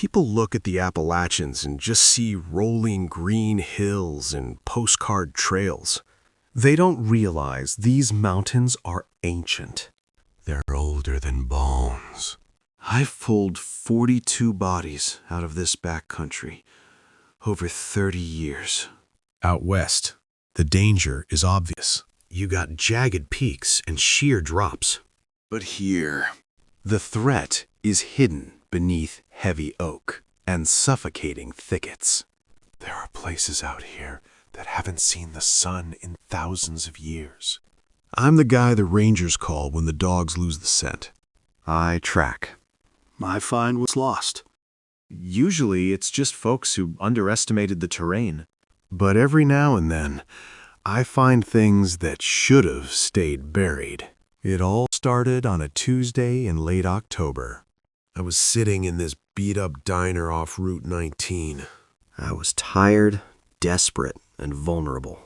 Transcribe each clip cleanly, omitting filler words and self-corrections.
People look at the Appalachians and just see rolling green hills and postcard trails. They don't realize these mountains are ancient. They're older than bones. I've pulled 42 bodies out of this backcountry over 30 years. Out west, the danger is obvious. You got jagged peaks and sheer drops. But here, the threat is hidden beneath heavy oak and suffocating thickets. There are places out here that haven't seen the sun in thousands of years. I'm the guy the rangers call when the dogs lose the scent. I track. I find what's lost. Usually it's just folks who underestimated the terrain. But every now and then, I find things that should have stayed buried. It all started on a Tuesday in late October. I was sitting in this beat-up diner off Route 19. I was tired, desperate, and vulnerable.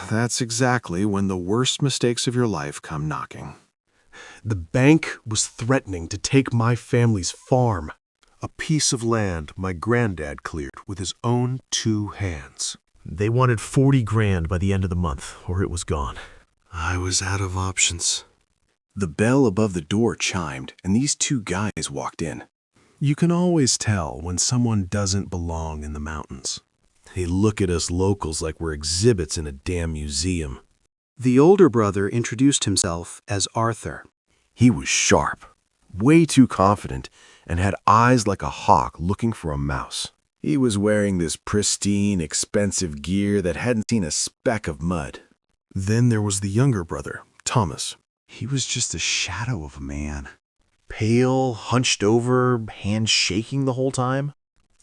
That's exactly when the worst mistakes of your life come knocking. The bank was threatening to take my family's farm, a piece of land my granddad cleared with his own 2 hands. They wanted 40 grand by the end of the month, or it was gone. I was out of options. The bell above the door chimed, and these 2 guys walked in. You can always tell when someone doesn't belong in the mountains. They look at us locals like we're exhibits in a damn museum. The older brother introduced himself as Arthur. He was sharp, way too confident, and had eyes like a hawk looking for a mouse. He was wearing this pristine, expensive gear that hadn't seen a speck of mud. Then there was the younger brother, Thomas. He was just a shadow of a man. Pale, hunched over, hands shaking the whole time.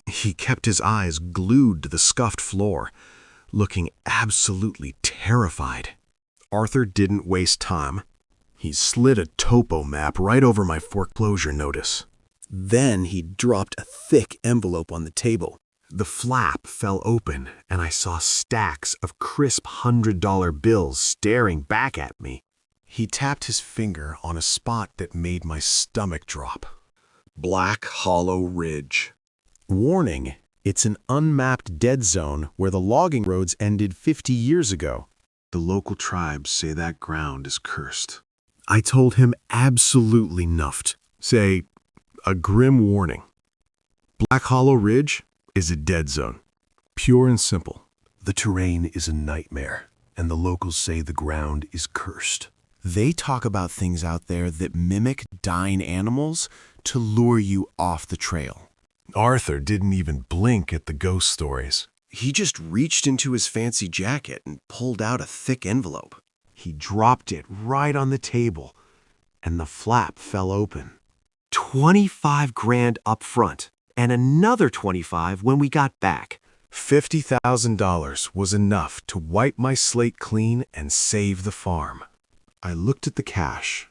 He kept his eyes glued to the scuffed floor, looking absolutely terrified. Arthur didn't waste time. He slid a topo map right over my foreclosure notice. Then he dropped a thick envelope on the table. The flap fell open, and I saw stacks of crisp $100 bills staring back at me. He tapped his finger on a spot that made my stomach drop. Black Hollow Ridge. Warning, it's an unmapped dead zone where the logging roads ended 50 years ago. The local tribes say that ground is cursed. I told him absolutely nuffed. Say, a grim warning. Black Hollow Ridge is a dead zone. Pure and simple. The terrain is a nightmare, and the locals say the ground is cursed. They talk about things out there that mimic dying animals to lure you off the trail. Arthur didn't even blink at the ghost stories. He just reached into his fancy jacket and pulled out a thick envelope. He dropped it right on the table, and the flap fell open. 25 grand up front, and another 25 when we got back. $50,000 was enough to wipe my slate clean and save the farm. I looked at the cash.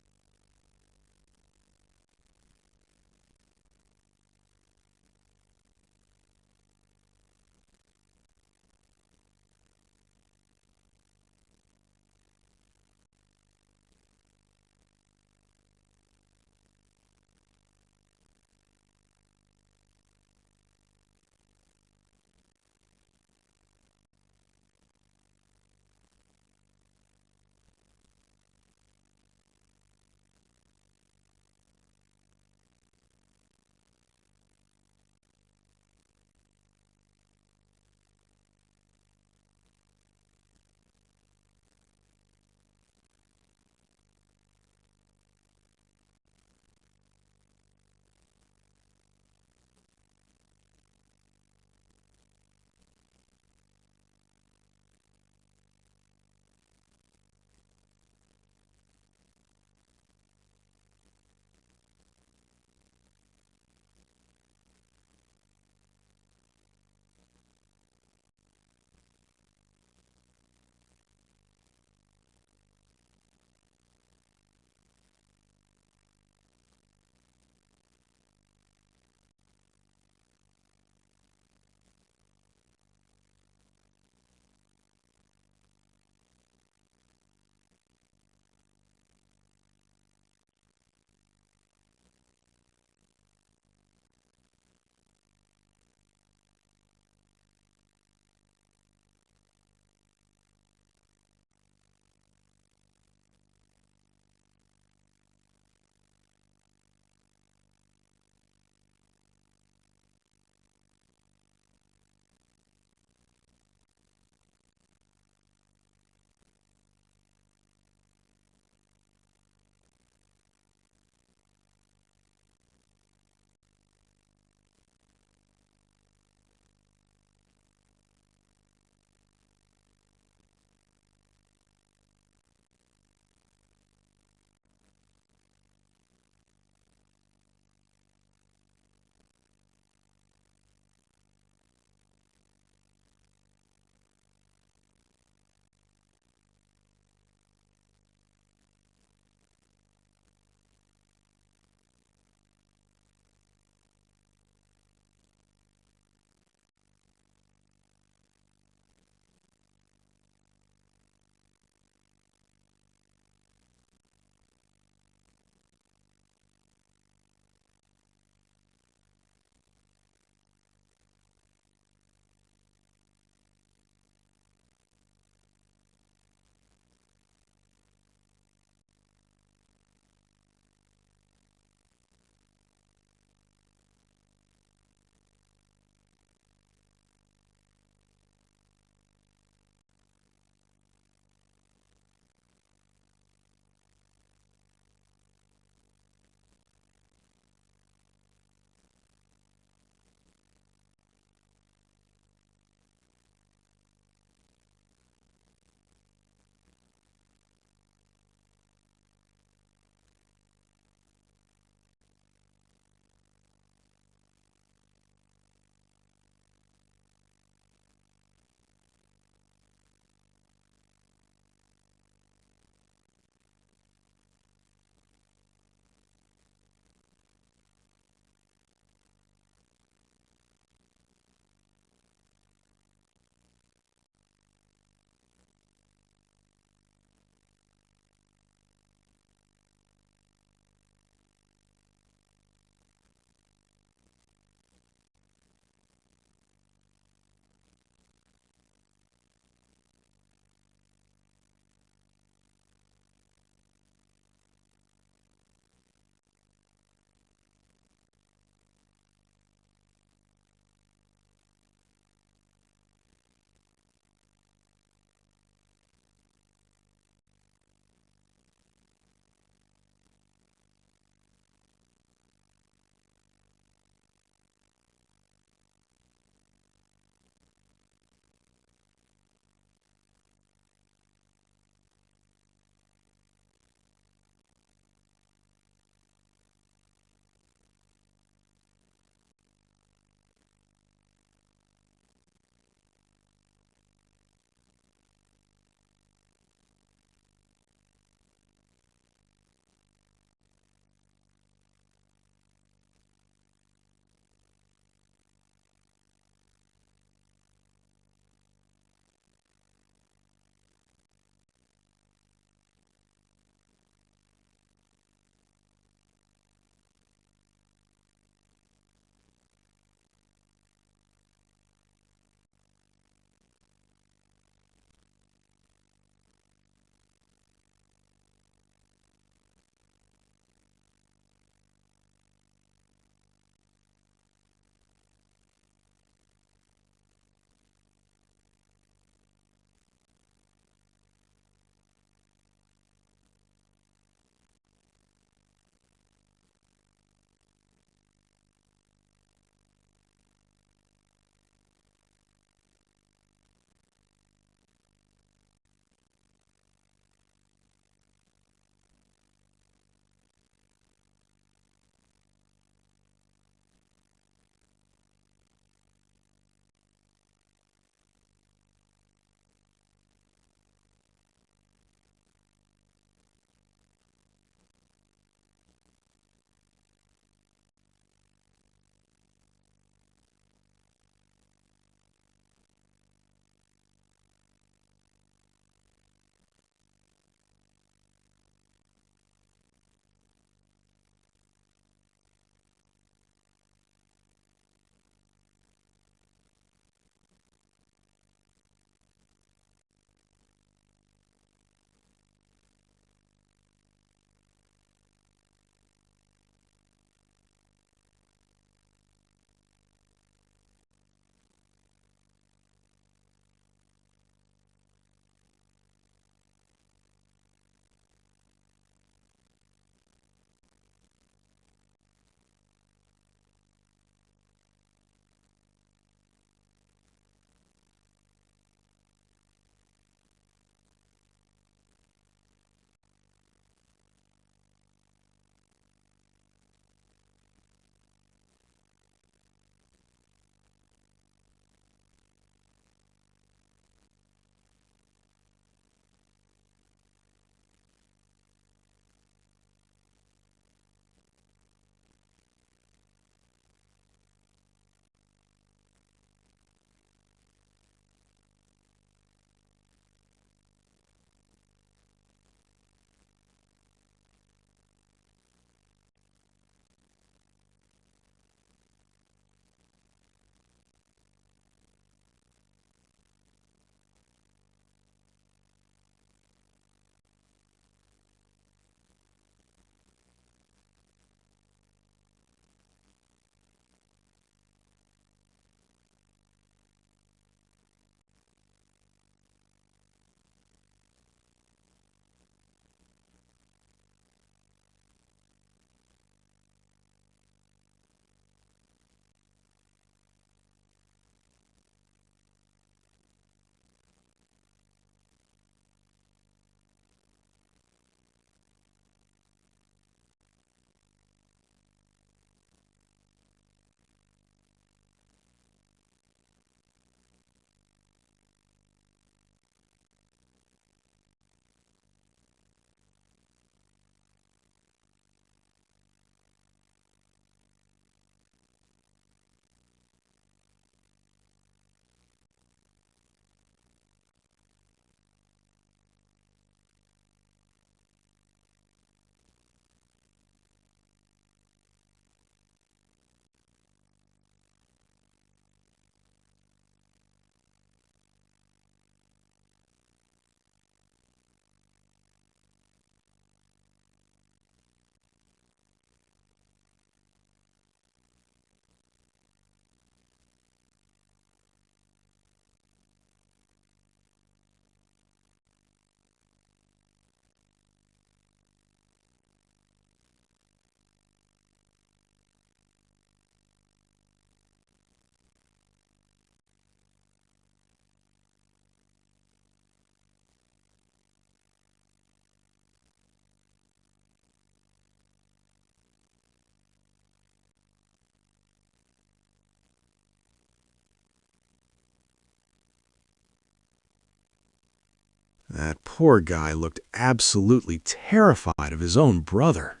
poor guy looked absolutely terrified of his own brother.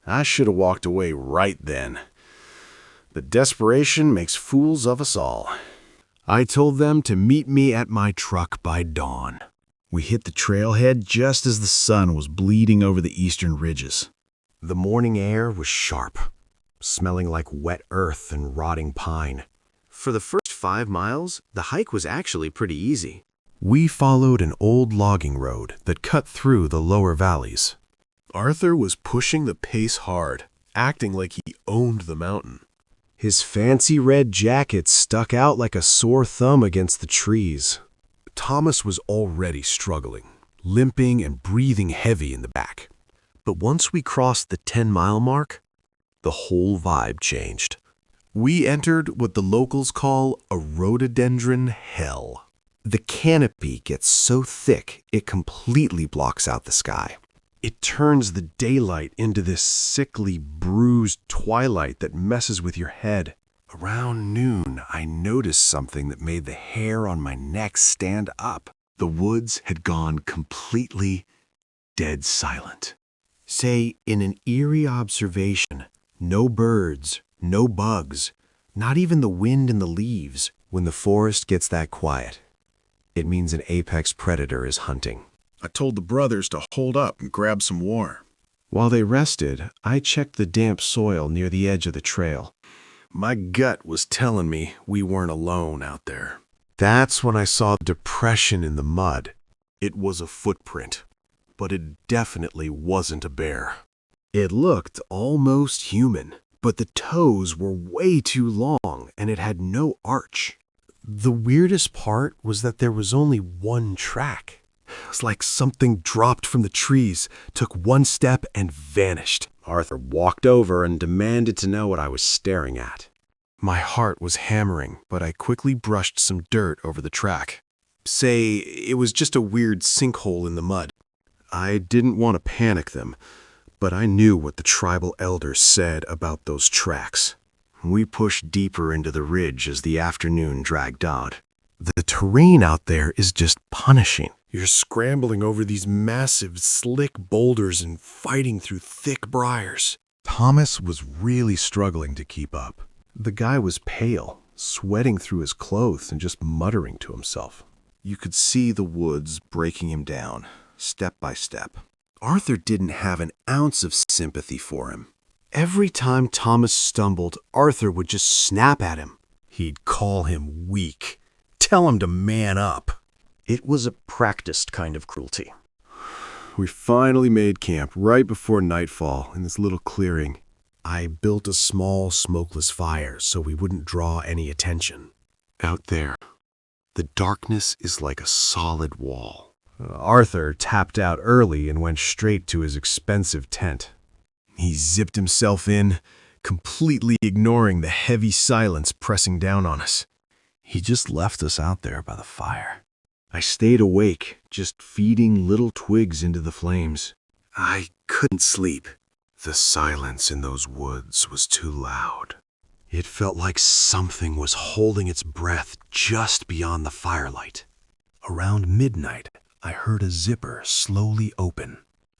I should have walked away right then. But desperation makes fools of us all. I told them to meet me at my truck by dawn. We hit the trailhead just as the sun was bleeding over the eastern ridges. The morning air was sharp, smelling like wet earth and rotting pine. For the first 5 miles, the hike was actually pretty easy. We followed an old logging road that cut through the lower valleys. Arthur was pushing the pace hard, acting like he owned the mountain. His fancy red jacket stuck out like a sore thumb against the trees. Thomas was already struggling, limping and breathing heavy in the back. But once we crossed the 10-mile mark, the whole vibe changed. We entered what the locals call a rhododendron hell. The canopy gets so thick it completely blocks out the sky. It turns the daylight into this sickly, bruised twilight that messes with your head. Around noon, I noticed something that made the hair on my neck stand up. The woods had gone completely dead silent. Say, in an eerie observation, no birds, no bugs, not even the wind in the leaves. When the forest gets that quiet, it means an apex predator is hunting. I told the brothers to hold up and grab some war. While they rested, I checked the damp soil near the edge of the trail. My gut was telling me we weren't alone out there. That's when I saw depression in the mud. It was a footprint, but it definitely wasn't a bear. It looked almost human, but the toes were way too long and it had no arch. The weirdest part was that there was only one track. It was like something dropped from the trees, took one step, and vanished. Arthur walked over and demanded to know what I was staring at. My heart was hammering, but I quickly brushed some dirt over the track. Say, it was just a weird sinkhole in the mud. I didn't want to panic them, but I knew what the tribal elders said about those tracks. We pushed deeper into the ridge as the afternoon dragged on. The terrain out there is just punishing. You're scrambling over these massive, slick boulders and fighting through thick briars. Thomas was really struggling to keep up. The guy was pale, sweating through his clothes and just muttering to himself. You could see the woods breaking him down, step by step. Arthur didn't have an ounce of sympathy for him. Every time Thomas stumbled, Arthur would just snap at him. He'd call him weak, tell him to man up. It was a practiced kind of cruelty. We finally made camp right before nightfall in this little clearing. I built a small smokeless fire so we wouldn't draw any attention. Out there, the darkness is like a solid wall. Arthur tapped out early and went straight to his expensive tent. He zipped himself in, completely ignoring the heavy silence pressing down on us. He just left us out there by the fire. I stayed awake, just feeding little twigs into the flames. I couldn't sleep. The silence in those woods was too loud. It felt like something was holding its breath just beyond the firelight. Around midnight, I heard a zipper slowly open.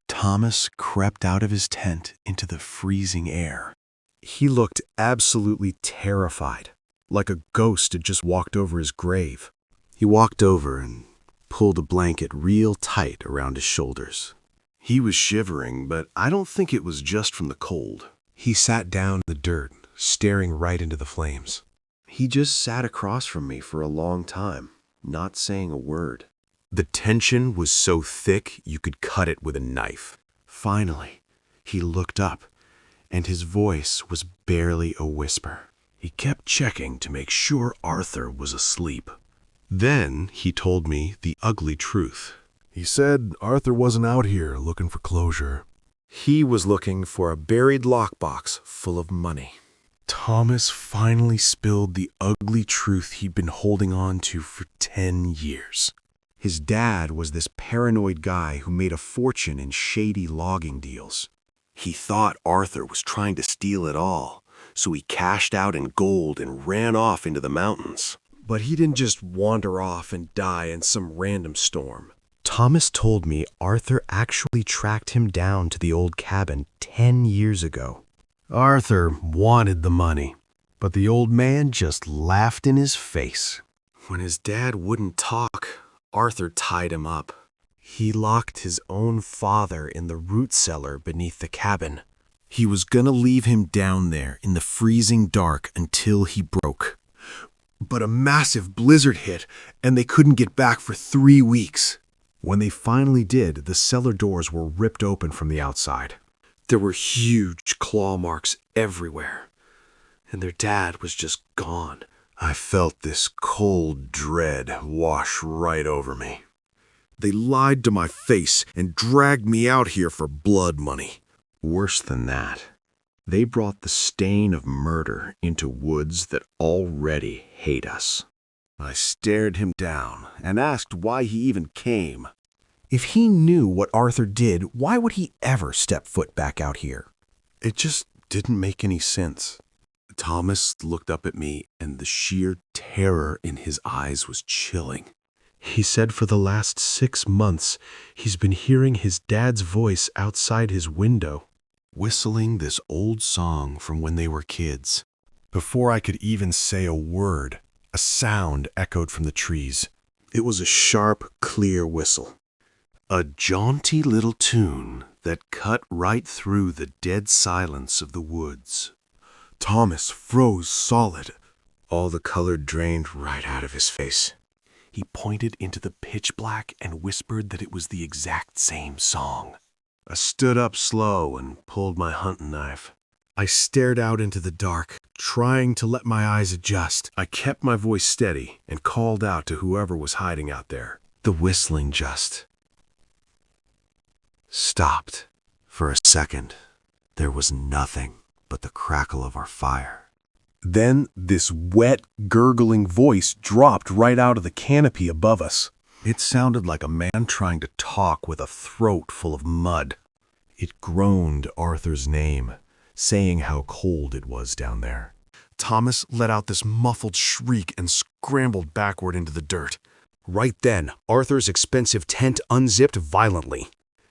Thomas crept out of his tent into the freezing air. He looked absolutely terrified, like a ghost had just walked over his grave. He walked over and pulled a blanket real tight around his shoulders. He was shivering, but I don't think it was just from the cold. He sat down in the dirt, staring right into the flames. He just sat across from me for a long time, not saying a word. The tension was so thick you could cut it with a knife. Finally, he looked up, and his voice was barely a whisper. He kept checking to make sure Arthur was asleep. Then he told me the ugly truth. He said Arthur wasn't out here looking for closure. He was looking for a buried lockbox full of money. Thomas finally spilled the ugly truth he'd been holding on to for 10 years. His dad was this paranoid guy who made a fortune in shady logging deals. He thought Arthur was trying to steal it all, so he cashed out in gold and ran off into the mountains. But he didn't just wander off and die in some random storm. Thomas told me Arthur actually tracked him down to the old cabin 10 years ago. Arthur wanted the money, but the old man just laughed in his face. When his dad wouldn't talk, Arthur tied him up. He locked his own father in the root cellar beneath the cabin. He was gonna leave him down there in the freezing dark until he broke. But a massive blizzard hit, and they couldn't get back for 3 weeks. When they finally did, the cellar doors were ripped open from the outside. There were huge claw marks everywhere, and their dad was just gone. I felt this cold dread wash right over me. They lied to my face and dragged me out here for blood money. Worse than that, they brought the stain of murder into woods that already hate us. I stared him down and asked why he even came. If he knew what Arthur did, why would he ever step foot back out here? It just didn't make any sense. Thomas looked up at me, and the sheer terror in his eyes was chilling. He said for the last 6 months, he's been hearing his dad's voice outside his window, whistling this old song from when they were kids. Before I could even say a word, a sound echoed from the trees. It was a sharp, clear whistle. A jaunty little tune that cut right through the dead silence of the woods. Thomas froze solid. All the color drained right out of his face. He pointed into the pitch black and whispered that it was the exact same song. I stood up slow and pulled my hunting knife. I stared out into the dark, trying to let my eyes adjust. I kept my voice steady and called out to whoever was hiding out there. The whistling just stopped. For a second, there was nothing but the crackle of our fire. Then this wet, gurgling voice dropped right out of the canopy above us. It sounded like a man trying to talk with a throat full of mud. It groaned Arthur's name, saying how cold it was down there. Thomas let out this muffled shriek and scrambled backward into the dirt. Right then, Arthur's expensive tent unzipped violently.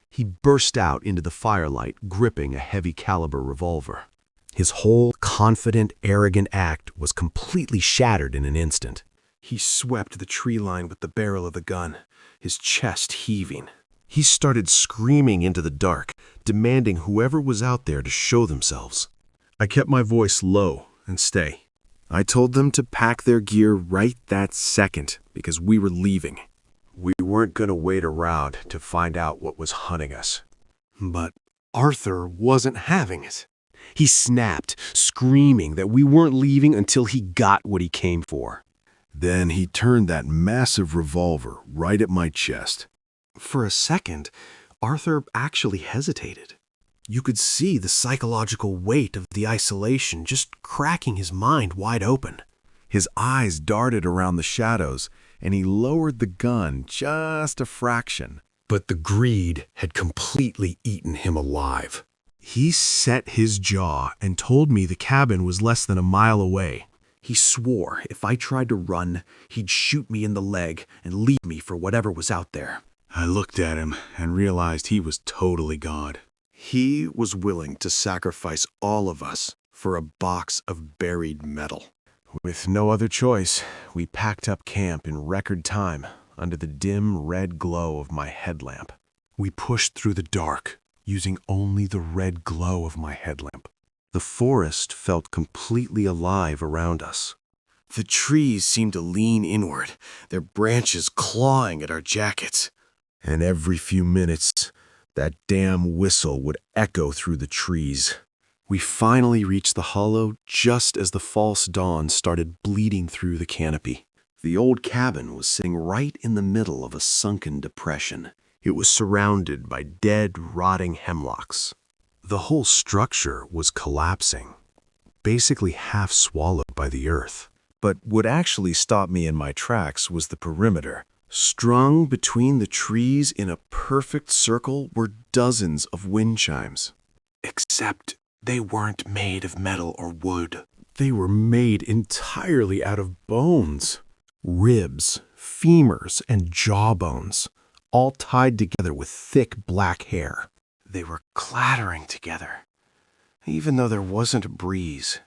He burst out into the firelight, gripping a heavy caliber revolver. His whole confident, arrogant act was completely shattered in an instant. He swept the tree line with the barrel of the gun, his chest heaving. He started screaming into the dark, demanding whoever was out there to show themselves. I kept my voice low and stay. I told them to pack their gear right that second because we were leaving. We weren't going to wait around to find out what was hunting us. But Arthur wasn't having it. He snapped, screaming that we weren't leaving until he got what he came for. Then he turned that massive revolver right at my chest. For a second, Arthur actually hesitated. You could see the psychological weight of the isolation just cracking his mind wide open. His eyes darted around the shadows, and he lowered the gun just a fraction. But the greed had completely eaten him alive. He set his jaw and told me the cabin was less than a mile away. He swore if I tried to run, he'd shoot me in the leg and leave me for whatever was out there. I looked at him and realized he was totally God. He was willing to sacrifice all of us for a box of buried metal. With no other choice, we packed up camp in record time under the dim red glow of my headlamp. We pushed through the dark, using only the red glow of my headlamp. The forest felt completely alive around us. The trees seemed to lean inward, their branches clawing at our jackets. And every few minutes, that damn whistle would echo through the trees. We finally reached the hollow just as the false dawn started bleeding through the canopy. The old cabin was sitting right in the middle of a sunken depression. It was surrounded by dead, rotting hemlocks. The whole structure was collapsing, basically half swallowed by the earth. But what actually stopped me in my tracks was the perimeter. Strung between the trees in a perfect circle were dozens of wind chimes. Except they weren't made of metal or wood. They were made entirely out of bones. Ribs, femurs, and jawbones, all tied together with thick black hair. They were clattering together, even though there wasn't a breeze.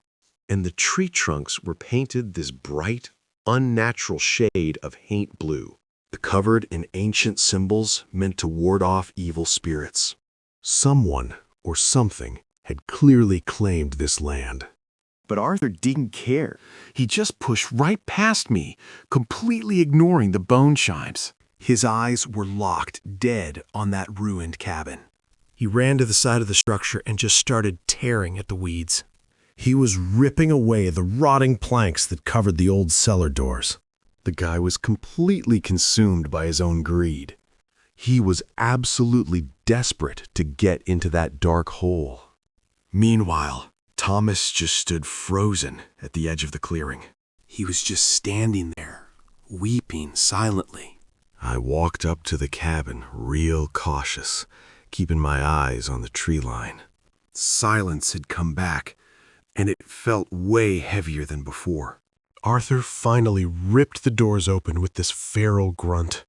And the tree trunks were painted this bright, unnatural shade of haint blue, covered in ancient symbols meant to ward off evil spirits. Someone or something had clearly claimed this land. But Arthur didn't care. He just pushed right past me, completely ignoring the bone chimes. His eyes were locked dead on that ruined cabin. He ran to the side of the structure and just started tearing at the weeds. He was ripping away the rotting planks that covered the old cellar doors. The guy was completely consumed by his own greed. He was absolutely desperate to get into that dark hole. Meanwhile, Thomas just stood frozen at the edge of the clearing. He was just standing there, weeping silently. I walked up to the cabin real cautious, keeping my eyes on the tree line. Silence had come back, and it felt way heavier than before. Arthur finally ripped the doors open with this feral grunt.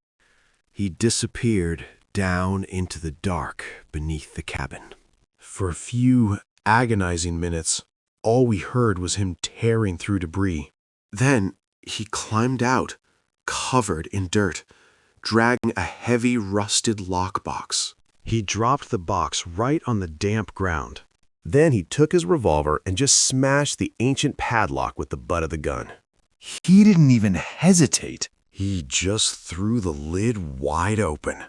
He disappeared down into the dark beneath the cabin. For a few agonizing minutes, all we heard was him tearing through debris. Then he climbed out, covered in dirt, dragging a heavy rusted lockbox. He dropped the box right on the damp ground. Then he took his revolver and just smashed the ancient padlock with the butt of the gun. He didn't even hesitate. He just threw the lid wide open.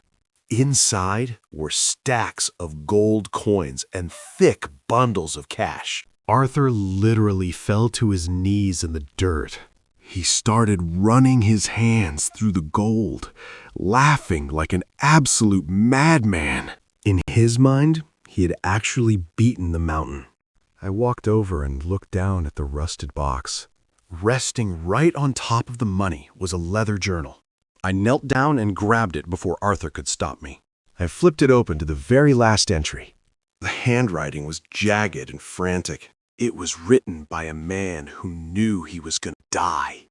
Inside were stacks of gold coins and thick bundles of cash. Arthur literally fell to his knees in the dirt. He started running his hands through the gold, laughing like an absolute madman. In his mind, he had actually beaten the mountain. I walked over and looked down at the rusted box. Resting right on top of the money was a leather journal. I knelt down and grabbed it before Arthur could stop me. I flipped it open to the very last entry. The handwriting was jagged and frantic. It was written by a man who knew he was going to die.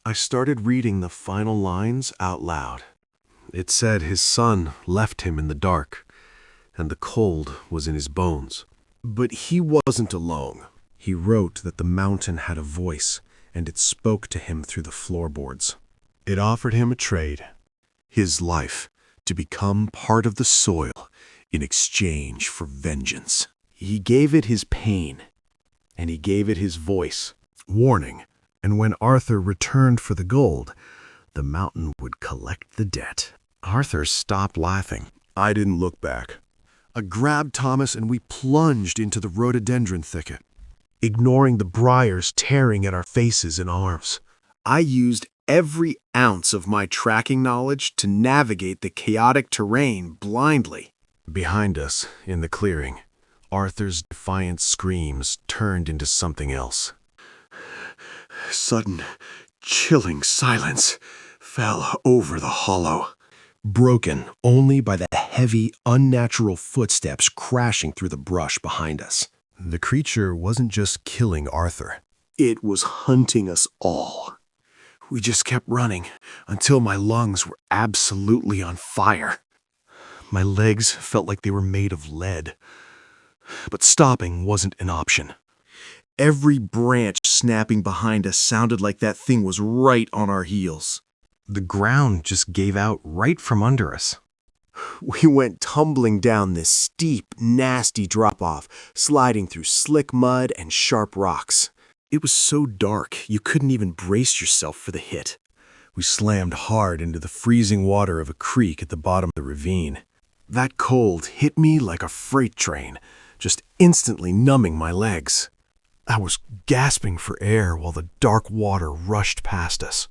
I started reading the final lines out loud. It said his son left him in the dark, and the cold was in his bones. But he wasn't alone. He wrote that the mountain had a voice, and it spoke to him through the floorboards. It offered him a trade, his life, to become part of the soil in exchange for vengeance. He gave it his pain, and he gave it his voice. Warning, and when Arthur returned for the gold, the mountain would collect the debt. Arthur stopped laughing. I didn't look back. I grabbed Thomas and we plunged into the rhododendron thicket, ignoring the briars tearing at our faces and arms. I used every ounce of my tracking knowledge to navigate the chaotic terrain blindly. Behind us, in the clearing, Arthur's defiant screams turned into something else. Sudden, chilling silence fell over the hollow, broken only by the heavy, unnatural footsteps crashing through the brush behind us. The creature wasn't just killing Arthur. It was hunting us all. We just kept running until my lungs were absolutely on fire. My legs felt like they were made of lead. But stopping wasn't an option. Every branch snapping behind us sounded like that thing was right on our heels. The ground just gave out right from under us. We went tumbling down this steep, nasty drop-off, sliding through slick mud and sharp rocks. It was so dark, you couldn't even brace yourself for the hit. We slammed hard into the freezing water of a creek at the bottom of the ravine. That cold hit me like a freight train, just instantly numbing my legs. I was gasping for air while the dark water rushed past us.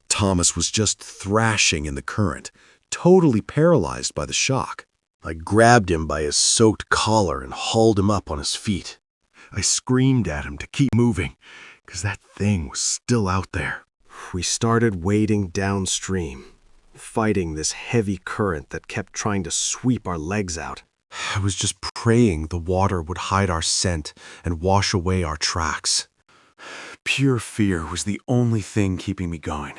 Thomas was just thrashing in the current, totally paralyzed by the shock. I grabbed him by his soaked collar and hauled him up on his feet. I screamed at him to keep moving, because that thing was still out there. We started wading downstream, fighting this heavy current that kept trying to sweep our legs out. I was just praying the water would hide our scent and wash away our tracks. Pure fear was the only thing keeping me going.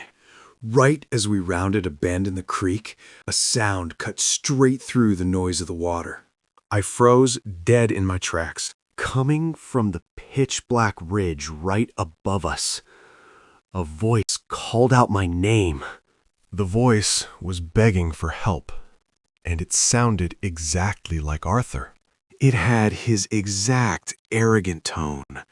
Right as we rounded a bend in the creek, a sound cut straight through the noise of the water. I froze dead in my tracks. Coming from the pitch-black ridge right above us, a voice called out my name. The voice was begging for help, and it sounded exactly like Arthur. It had his exact arrogant tone,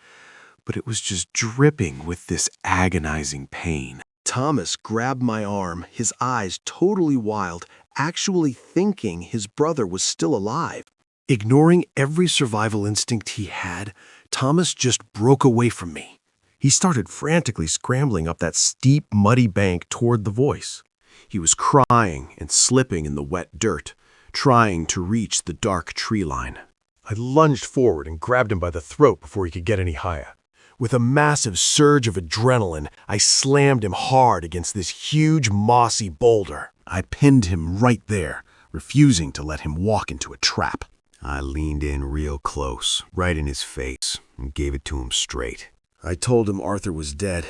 but it was just dripping with this agonizing pain. Thomas grabbed my arm, his eyes totally wild, actually thinking his brother was still alive. Ignoring every survival instinct he had, Thomas just broke away from me. He started frantically scrambling up that steep, muddy bank toward the voice. He was crying and slipping in the wet dirt, trying to reach the dark tree line. I lunged forward and grabbed him by the throat before he could get any higher. With a massive surge of adrenaline, I slammed him hard against this huge, mossy boulder. I pinned him right there, refusing to let him walk into a trap. I leaned in real close, right in his face, and gave it to him straight. I told him Arthur was dead,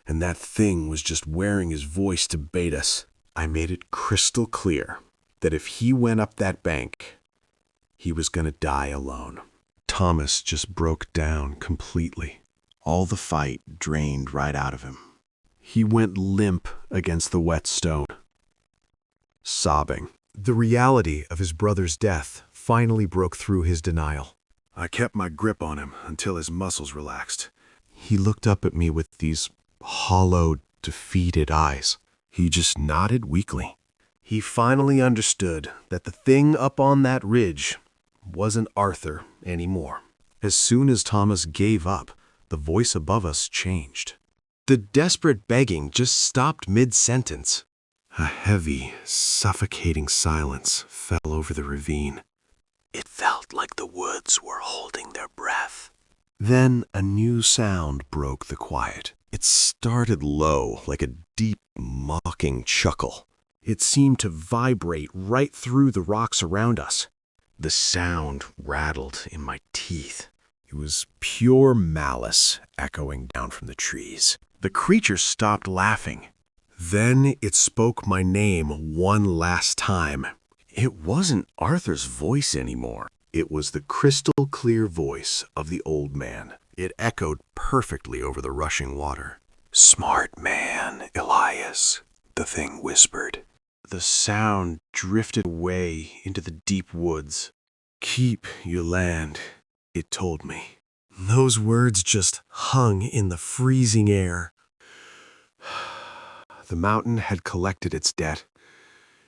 and that thing was just wearing his voice to bait us. I made it crystal clear that if he went up that bank, he was going to die alone. Thomas just broke down completely. All the fight drained right out of him. He went limp against the wet stone, sobbing. The reality of his brother's death finally broke through his denial. I kept my grip on him until his muscles relaxed. He looked up at me with these hollow, defeated eyes. He just nodded weakly. He finally understood that the thing up on that ridge wasn't Arthur anymore. As soon as Thomas gave up, the voice above us changed. The desperate begging just stopped mid-sentence. A heavy, suffocating silence fell over the ravine. It felt like the woods were holding their breath. Then a new sound broke the quiet. It started low, like a deep, mocking chuckle. It seemed to vibrate right through the rocks around us. The sound rattled in my teeth. It was pure malice echoing down from the trees. The creature stopped laughing. Then it spoke my name one last time. It wasn't Arthur's voice anymore. It was the crystal clear voice of the old man. It echoed perfectly over the rushing water. "Smart man, Elias," the thing whispered. The sound drifted away into the deep woods. "Keep your land," it told me. Those words just hung in the freezing air. The mountain had collected its debt,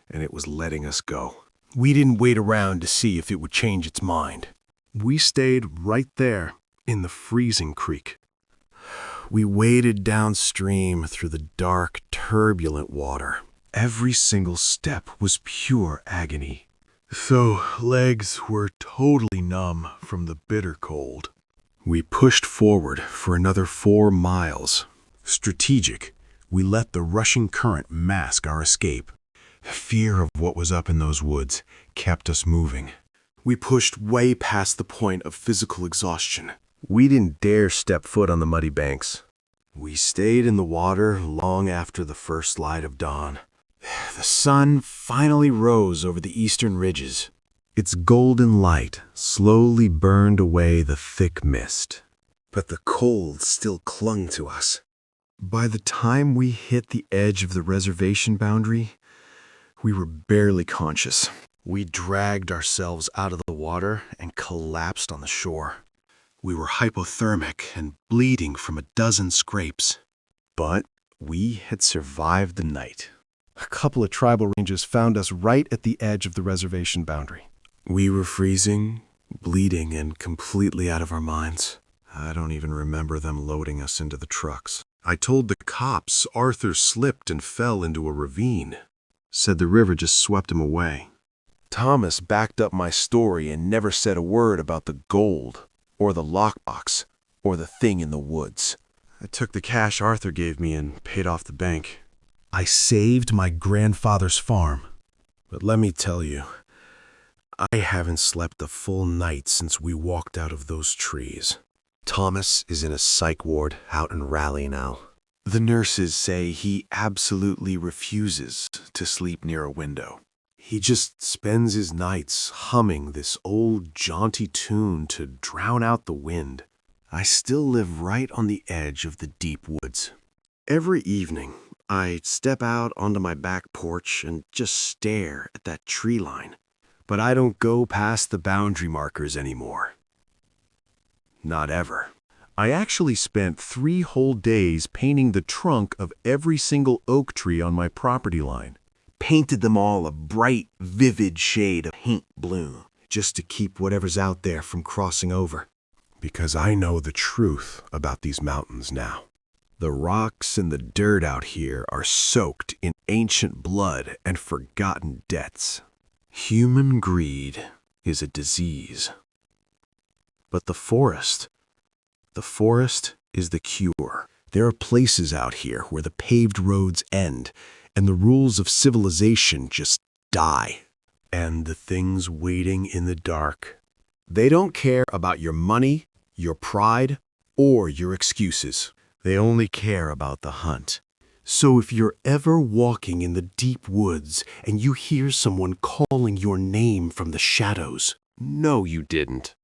and it was letting us go. We didn't wait around to see if it would change its mind. We stayed right there in the freezing creek. We waded downstream through the dark, turbulent water. Every single step was pure agony. So legs were totally numb from the bitter cold. We pushed forward for another 4 miles. Strategic, we let the rushing current mask our escape. Fear of what was up in those woods kept us moving. We pushed way past the point of physical exhaustion. We didn't dare step foot on the muddy banks. We stayed in the water long after the first light of dawn. The sun finally rose over the eastern ridges. Its golden light slowly burned away the thick mist, but the cold still clung to us. By the time we hit the edge of the reservation boundary, we were barely conscious. We dragged ourselves out of the water and collapsed on the shore. We were hypothermic and bleeding from a dozen scrapes. But we had survived the night. A couple of tribal rangers found us right at the edge of the reservation boundary. We were freezing, bleeding, and completely out of our minds. I don't even remember them loading us into the trucks. I told the cops Arthur slipped and fell into a ravine. Said the river just swept him away. Thomas backed up my story and never said a word about the gold, or the lockbox, or the thing in the woods. I took the cash Arthur gave me and paid off the bank. I saved my grandfather's farm. But let me tell you, I haven't slept a full night since we walked out of those trees. Thomas is in a psych ward out in Raleigh now. The nurses say he absolutely refuses to sleep near a window. He just spends his nights humming this old jaunty tune to drown out the wind. I still live right on the edge of the deep woods. Every evening, I step out onto my back porch and just stare at that tree line. But I don't go past the boundary markers anymore. Not ever. I actually spent 3 whole days painting the trunk of every single oak tree on my property line. Painted them all a bright, vivid shade of paint blue, just to keep whatever's out there from crossing over. Because I know the truth about these mountains now. The rocks and the dirt out here are soaked in ancient blood and forgotten debts. Human greed is a disease. But the forest is the cure. There are places out here where the paved roads end and the rules of civilization just die. And the things waiting in the dark, they don't care about your money, your pride, or your excuses. They only care about the hunt. So if you're ever walking in the deep woods and you hear someone calling your name from the shadows, no, you didn't.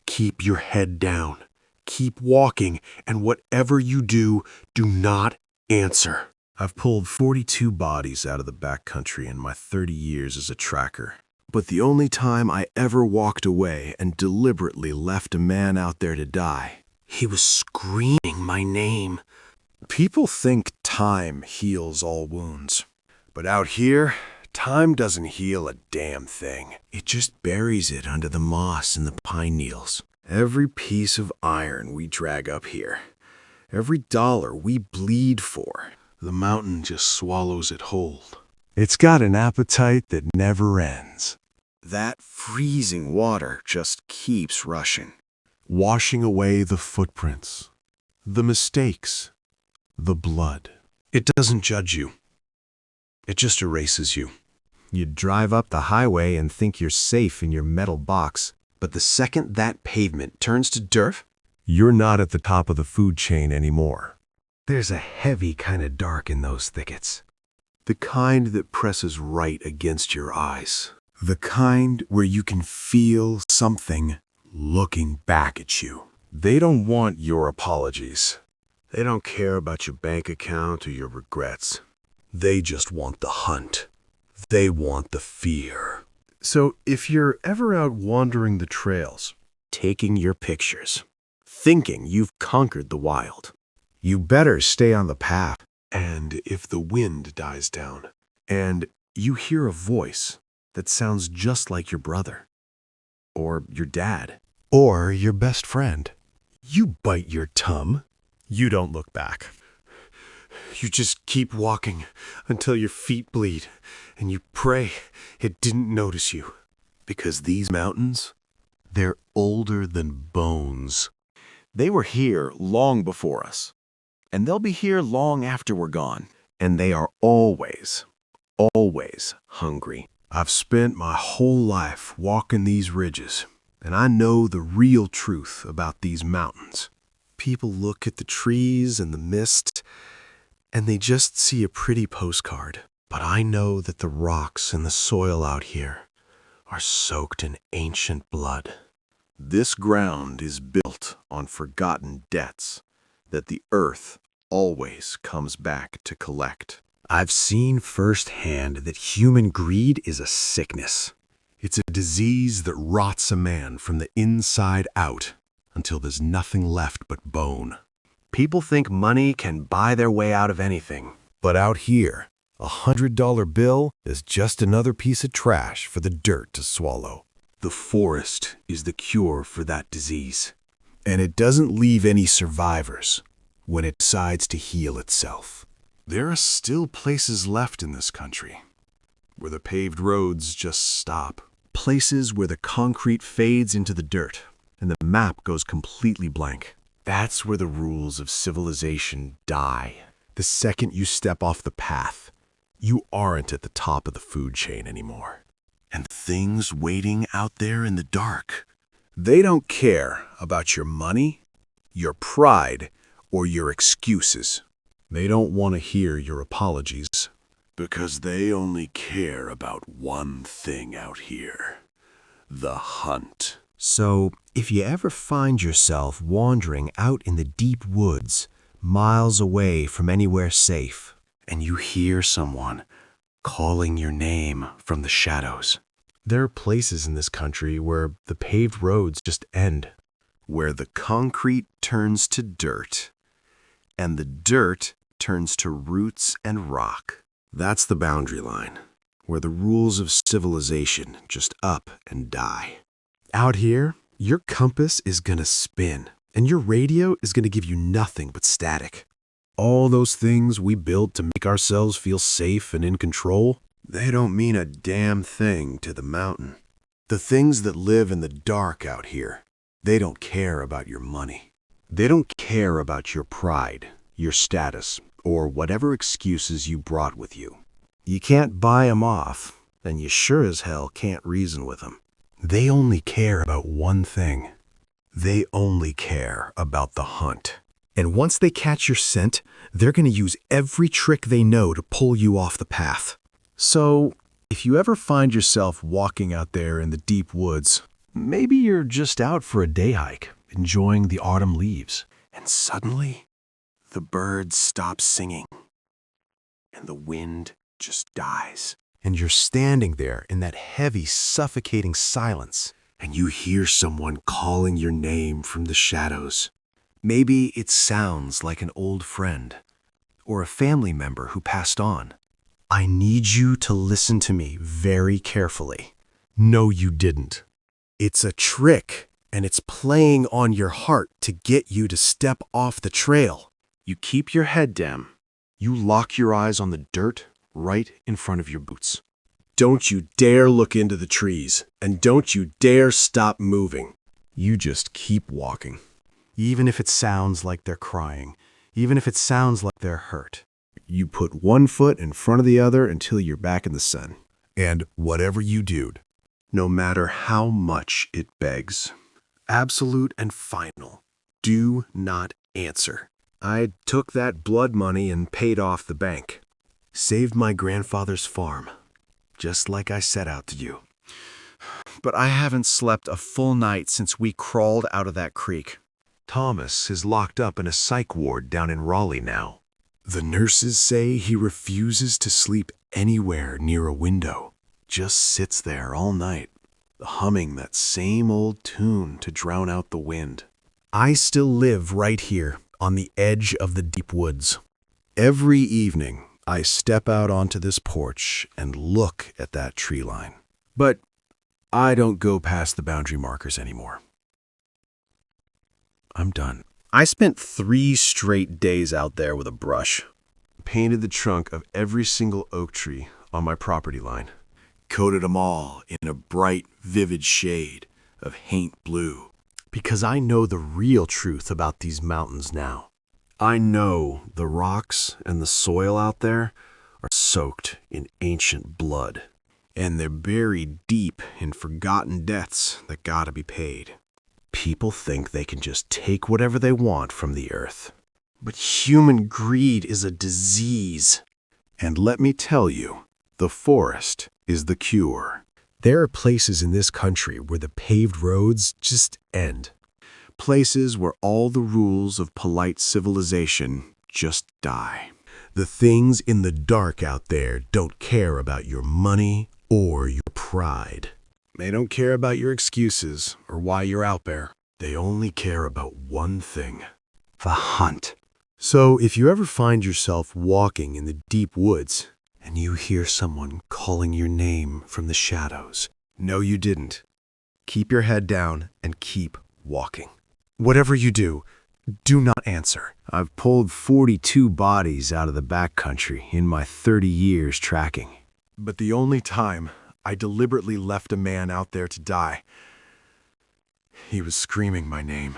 Keep your head down. Keep walking, and whatever you do, do not answer. I've pulled 42 bodies out of the backcountry in my 30 years as a tracker. But the only time I ever walked away and deliberately left a man out there to die, he was screaming my name. People think time heals all wounds. But out here, time doesn't heal a damn thing. It just buries it under the moss and the pine needles. Every piece of iron we drag up here, every dollar we bleed for, the mountain just swallows it whole. It's got an appetite that never ends. That freezing water just keeps rushing, washing away the footprints, the mistakes, the blood. It doesn't judge you. It just erases you. You drive up the highway and think you're safe in your metal box. But the second that pavement turns to dirt, you're not at the top of the food chain anymore. There's a heavy kind of dark in those thickets. The kind that presses right against your eyes. The kind where you can feel something looking back at you. They don't want your apologies. They don't care about your bank account or your regrets. They just want the hunt. They want the fear. So if you're ever out wandering the trails, taking your pictures, thinking you've conquered the wild, you better stay on the path. And if the wind dies down, and you hear a voice that sounds just like your brother, or your dad, or your best friend, you bite your tongue. You don't look back. You just keep walking until your feet bleed, and you pray it didn't notice you. Because these mountains, they're older than bones. They were here long before us, and they'll be here long after we're gone. And they are always, always hungry. I've spent my whole life walking these ridges, and I know the real truth about these mountains. People look at the trees and the mist, and they just see a pretty postcard. But I know that the rocks and the soil out here are soaked in ancient blood. This ground is built on forgotten debts that the earth always comes back to collect. I've seen firsthand that human greed is a sickness. It's a disease that rots a man from the inside out until there's nothing left but bone. People think money can buy their way out of anything. But out here, $100 bill is just another piece of trash for the dirt to swallow. The forest is the cure for that disease. And it doesn't leave any survivors when it decides to heal itself. There are still places left in this country where the paved roads just stop. Places where the concrete fades into the dirt and the map goes completely blank. That's where the rules of civilization die. The second you step off the path, you aren't at the top of the food chain anymore. And things waiting out there in the dark, they don't care about your money, your pride, or your excuses. They don't want to hear your apologies. Because they only care about one thing out here. The hunt. So, if you ever find yourself wandering out in the deep woods, miles away from anywhere safe, And you hear someone calling your name from the shadows. there are places in this country where the paved roads just end. Where the concrete turns to dirt, and the dirt turns to roots and rock. That's the boundary line, where the rules of civilization just up and die. Out here, your compass is gonna spin, and your radio is gonna give you nothing but static. All those things we built to make ourselves feel safe and in control, they don't mean a damn thing to the mountain. The things that live in the dark out here, they don't care about your money. They don't care about your pride, your status, or whatever excuses you brought with you. You can't buy 'em off, and you sure as hell can't reason with 'em. They only care about one thing. They only care about the hunt. And once they catch your scent, they're going to use every trick they know to pull you off the path. So, if you ever find yourself walking out there in the deep woods, maybe you're just out for a day hike, enjoying the autumn leaves, and suddenly, the birds stop singing, and the wind just dies. And you're standing there in that heavy, suffocating silence, and you hear someone calling your name from the shadows. Maybe it sounds like an old friend, or a family member who passed on. I need you to listen to me very carefully. No, you didn't. It's a trick, and it's playing on your heart to get you to step off the trail. You keep your head down. You lock your eyes on the dirt right in front of your boots. Don't you dare look into the trees, and don't you dare stop moving. You just keep walking. Even if it sounds like they're crying, even if it sounds like they're hurt. You put one foot in front of the other until you're back in the sun. And whatever you do, no matter how much it begs, absolute and final, do not answer. I took that blood money and paid off the bank. Saved my grandfather's farm, just like I set out to do. But I haven't slept a full night since we crawled out of that creek. Thomas is locked up in a psych ward down in Raleigh now. The nurses say he refuses to sleep anywhere near a window. Just sits there all night, humming that same old tune to drown out the wind. I still live right here on the edge of the deep woods. Every evening, I step out onto this porch and look at that tree line. But I don't go past the boundary markers anymore. I'm done. I spent 3 straight days out there with a brush. Painted the trunk of every single oak tree on my property line. Coated them all in a bright, vivid shade of haint blue. Because I know the real truth about these mountains now. I know the rocks and the soil out there are soaked in ancient blood. And they're buried deep in forgotten debts that gotta be paid. People think they can just take whatever they want from the earth. But human greed is a disease. And let me tell you, the forest is the cure. There are places in this country where the paved roads just end. Places where all the rules of polite civilization just die. The things in the dark out there don't care about your money or your pride. They don't care about your excuses or why you're out there. They only care about one thing: the hunt. So if you ever find yourself walking in the deep woods and you hear someone calling your name from the shadows, no, you didn't. Keep your head down and keep walking. Whatever you do, do not answer. I've pulled 42 bodies out of the backcountry in my 30 years tracking. But the only time I deliberately left a man out there to die, he was screaming my name.